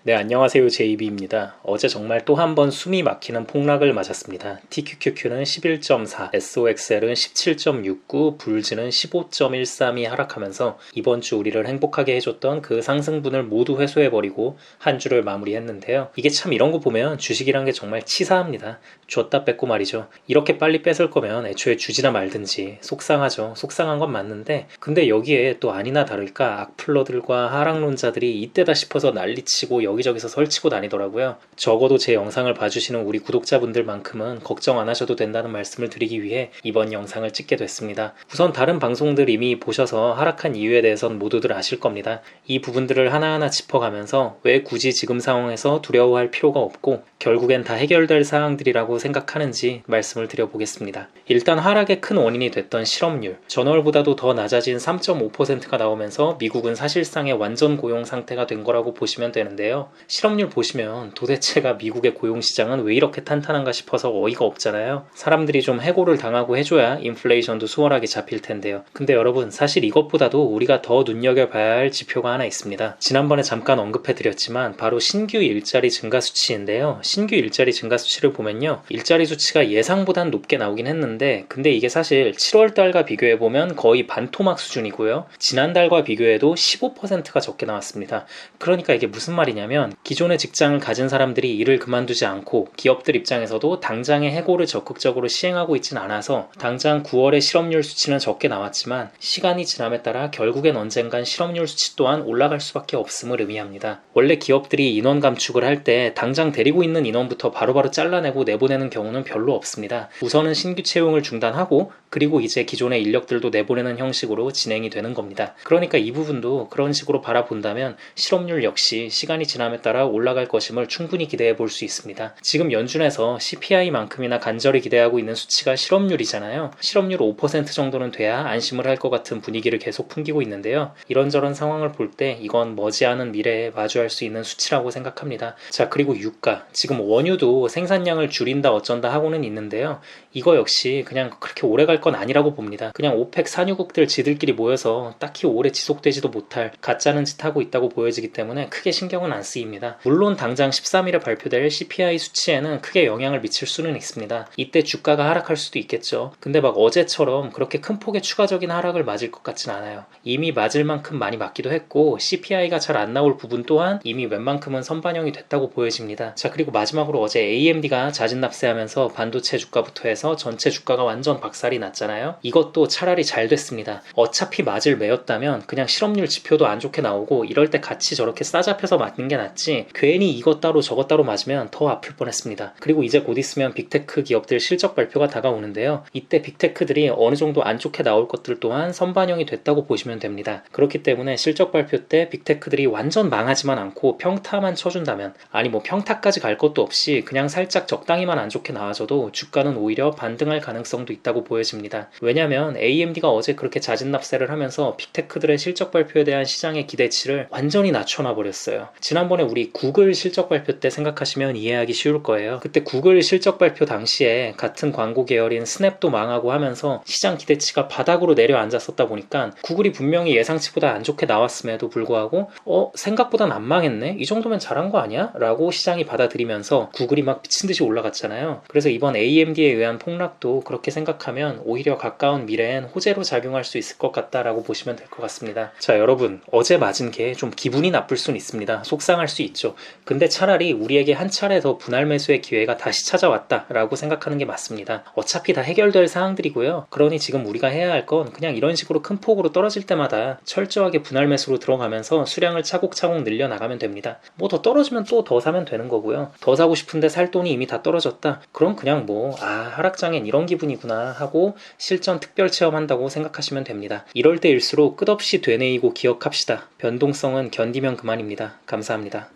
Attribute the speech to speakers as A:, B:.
A: 네, 안녕하세요. JB입니다. 어제 정말 또 한 번 숨이 막히는 폭락을 맞았습니다. TQQQ는 11.4, SOXL은 17.69, 불즈는 15.132 하락하면서 이번 주 우리를 행복하게 해줬던 그 상승분을 모두 회수해버리고 한 주를 마무리했는데요. 이게 참 이런 거 보면 주식이란 게 정말 치사합니다. 줬다 뺏고 말이죠. 이렇게 빨리 뺏을 거면 애초에 주지나 말든지. 속상하죠. 속상한 건 맞는데 근데 여기에 또 아니나 다를까 악플러들과 하락론자들이 이때다 싶어서 난리치고 여기저기서 설치고 다니더라고요. 적어도 제 영상을 봐주시는 우리 구독자분들만큼은 걱정 안 하셔도 된다는 말씀을 드리기 위해 이번 영상을 찍게 됐습니다. 우선 다른 방송들 이미 보셔서 하락한 이유에 대해선 모두들 아실 겁니다. 이 부분들을 하나하나 짚어가면서 왜 굳이 지금 상황에서 두려워할 필요가 없고 결국엔 다 해결될 사항들이라고 생각하는지 말씀을 드려보겠습니다. 일단 하락의 큰 원인이 됐던 실업률, 전월보다도 더 낮아진 3.5%가 나오면서 미국은 사실상의 완전 고용 상태가 된 거라고 보시면 되는데요. 실업률 보시면 도대체가 미국의 고용시장은 왜 이렇게 탄탄한가 싶어서 어이가 없잖아요. 사람들이 좀 해고를 당하고 해줘야 인플레이션도 수월하게 잡힐 텐데요. 근데 여러분, 사실 이것보다도 우리가 더 눈여겨봐야 할 지표가 하나 있습니다. 지난번에 잠깐 언급해드렸지만 바로 신규 일자리 증가 수치인데요. 신규 일자리 증가 수치를 보면요, 일자리 수치가 예상보단 높게 나오긴 했는데 근데 이게 사실 7월달과 비교해보면 거의 반토막 수준이고요. 지난달과 비교해도 15%가 적게 나왔습니다. 그러니까 이게 무슨 말이냐면 기존의 직장을 가진 사람들이 일을 그만두지 않고 기업들 입장에서도 당장의 해고를 적극적으로 시행하고 있진 않아서 당장 9월의 실업률 수치는 적게 나왔지만 시간이 지남에 따라 결국엔 언젠간 실업률 수치 또한 올라갈 수밖에 없음을 의미합니다. 원래 기업들이 인원 감축을 할 때 당장 데리고 있는 인원부터 바로바로 잘라내고 내보내는 경우는 별로 없습니다. 우선은 신규 채용을 중단하고 그리고 이제 기존의 인력들도 내보내는 형식으로 진행이 되는 겁니다. 그러니까 이 부분도 그런 식으로 바라본다면 실업률 역시 시간이 지남에 따라 올라갈 것임을 충분히 기대해 볼 수 있습니다. 지금 연준에서 CPI만큼이나 간절히 기대하고 있는 수치가 실업률이잖아요. 실업률 5% 정도는 돼야 안심을 할 것 같은 분위기를 계속 풍기고 있는데요. 이런저런 상황을 볼 때 이건 머지않은 미래에 마주할 수 있는 수치라고 생각합니다. 자, 그리고 유가. 지금 원유도 생산량을 줄인다 어쩐다 하고는 있는데요. 이거 역시 그냥 그렇게 오래 갈 건 아니라고 봅니다. 그냥 오펙 산유국들 지들끼리 모여서 딱히 오래 지속되지도 못할 가짜는 짓 하고 있다고 보여지기 때문에 크게 신경은 안 쓰입니다. 물론 당장 13일에 발표될 CPI 수치에는 크게 영향을 미칠 수는 있습니다. 이때 주가가 하락할 수도 있겠죠. 근데 막 어제처럼 그렇게 큰 폭의 추가적인 하락을 맞을 것 같진 않아요. 이미 맞을 만큼 많이 맞기도 했고 CPI가 잘 안 나올 부분 또한 이미 웬만큼은 선반영이 됐다고 보여집니다. 자, 그리고 마지막으로 어제 AMD가 자진 납세하면서 반도체 주가부터 해서 전체 주가가 완전 박살이 났잖아요. 이것도 차라리 잘 됐습니다. 어차피 맞을 매였다면 그냥 실업률 지표도 안 좋게 나오고 이럴 때 같이 저렇게 싸잡혀서 맞는 게 낫지 괜히 이것 따로 저것 따로 맞으면 더 아플 뻔했습니다. 그리고 이제 곧 있으면 빅테크 기업들 실적 발표가 다가오는데요. 이때 빅테크들이 어느 정도 안 좋게 나올 것들 또한 선반영이 됐다고 보시면 됩니다. 그렇기 때문에 실적 발표 때 빅테크들이 완전 망하지만 않고 평타만 쳐준다면, 아니 뭐 평타까지 갈 것도 없이 그냥 살짝 적당히만 안 좋게 나와줘도 주가는 오히려 반등할 가능성도 있다고 보여집니다. 왜냐면 AMD가 어제 그렇게 자진 납세를 하면서 빅테크들의 실적 발표에 대한 시장의 기대치를 완전히 낮춰놔 버렸어요. 지난번에 우리 구글 실적 발표 때 생각하시면 이해하기 쉬울 거예요. 그때 구글 실적 발표 당시에 같은 광고 계열인 스냅도 망하고 하면서 시장 기대치가 바닥으로 내려앉았었다 보니까 구글이 분명히 예상치보다 안 좋게 나왔음에도 불구하고 생각보단 안 망했네? 이 정도면 잘한 거 아니야? 라고 시장이 받아들이면서 구글이 막 미친듯이 올라갔잖아요. 그래서 이번 AMD에 의한 폭락도 그렇게 생각하면 오히려 가까운 미래엔 호재로 작용할 수 있을 것 같다라고 보시면 될 것 같습니다. 자, 여러분, 어제 맞은 게 좀 기분이 나쁠 수는 있습니다. 속상할 수 있죠. 근데 차라리 우리에게 한 차례 더 분할 매수의 기회가 다시 찾아왔다라고 생각하는 게 맞습니다. 어차피 다 해결될 사항들이고요. 그러니 지금 우리가 해야 할 건 그냥 이런 식으로 큰 폭으로 떨어질 때마다 철저하게 분할 매수로 들어가면서 수량을 차곡차곡 늘려나가면 됩니다. 뭐 더 떨어지면 또 더 사면 되는 거고요. 더 사고 싶은데 살 돈이 이미 다 떨어졌다? 그럼 그냥 하락장엔 이런 기분이구나 하고 실전 특별 체험한다고 생각하시면 됩니다. 이럴 때일수록 끝없이 되뇌이고 기억합시다. 변동성은 견디면 그만입니다. 감사합니다.